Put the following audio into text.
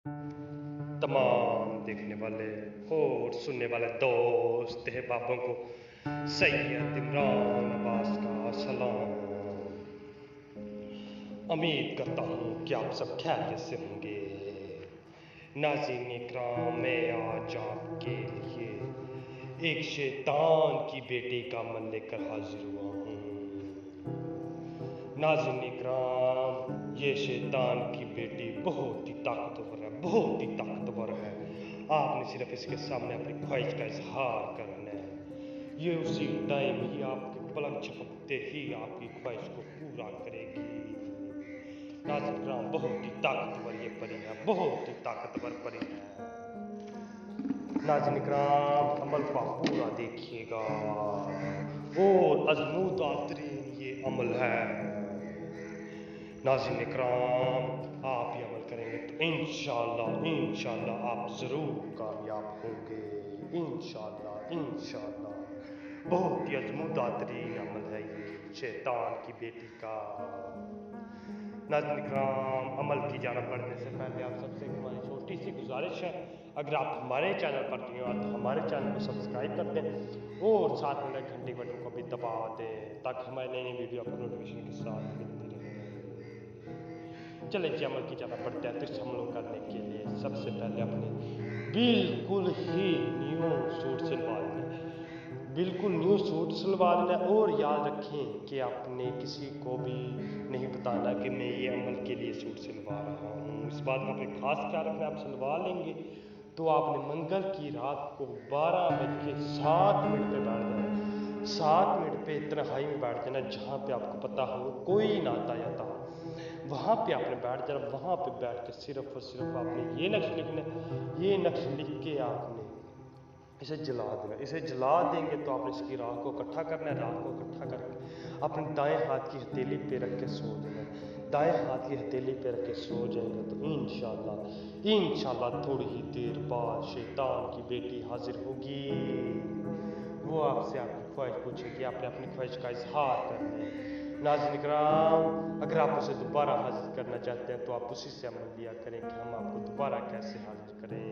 तमाम देखने वाले और सुनने वाले दोस्त बाबों को सैयद इमरान अब्बास का सलाम। उम्मीद करता हूँ कि आप सब खैरियत से होंगे। नाज़रीन इकराम, मैं आज आपके लिए एक शैतान की बेटी का अमल लेकर हाजिर हुआ हूँ। नाज़रीन इकराम, ये शैतान की बेटी बहुत ही ताकतवर है, बहुत ही ताकतवर है। आपने सिर्फ इसके सामने अपनी ख्वाहिश का इजहार करना है। ये उसी टाइम ही आपके पलक झपकते ही आपकी ख्वाहिश को पूरा करेगी। नाज़रीन इकराम, बहुत ही ताकतवर ये परी है, बहुत ही ताकतवर परी है। नाज़रीन इकराम, अमल का पूरा देखिएगा और अज़मूदातरीन ये अमल है। नाज़रीन इकराम, आप ये अमल करेंगे तो इंशाअल्लाह आप ज़रूर कामयाब होंगे। इंशाअल्लाह बहुत ही अज़मूदातरीन अमल है ये शैतान की बेटी का। नाज़रीन इकराम, अमल की जानिब बढ़ने से पहले आप सबसे हमारी छोटी सी गुजारिश है, अगर आप हमारे चैनल पर नए हो तो हमारे चैनल को सब्सक्राइब कर दें और साथ में घंटी बटन को भी दबा दें ताकि हमारी नई वीडियो आपको नोटिफिकेशन के साथ मिलती रहे। चलिए जी, अमल की जानिब बढ़ते हैं। तो इस अमल करने के लिए सबसे पहले अपने बिल्कुल ही न्यू सूट सिलवा लेना, बिल्कुल न्यू सूट सिलवा लेना। और याद रखें कि आपने किसी को भी नहीं बताना कि मैं ये अमल के लिए सूट सिलवा रहा हूँ। इस बात का अपने खास ख्याल रखना। आप सिलवा लेंगे तो आपने मंगल की रात को 12:07 पे बैठ जाना, 7 मिनट पे तन्हाई में बैठ जाना, जहाँ पे आपको पता हो कोई ना आता जाता, वहाँ पे आपने बैठ जाना। वहाँ पे बैठ के सिर्फ और सिर्फ आपने ये नक्श लिखना, ये नक्श लिख के आपने इसे जला देना। इसे जला देंगे तो आपने इसकी राख को इकट्ठा करना है। राख को इकट्ठा करके अपने दाएं हाथ की हथेली पे रख के सो जाना। दाएं हाथ की हथेली पे रख के सो जाएंगे तो इंशाअल्लाह थोड़ी ही देर बाद शैतान की बेटी हाजिर होगी। वो आपसे आपकी ख्वाहिश पूछेगी, आपने अपनी ख्वाहिश का इजहार करना है। नाज़रीन इकराम, अगर आप उसे दोबारा हाजिर करना चाहते हैं तो आप उसी से अमल लिया करें कि हम आपको दोबारा कैसे हाजिर करें।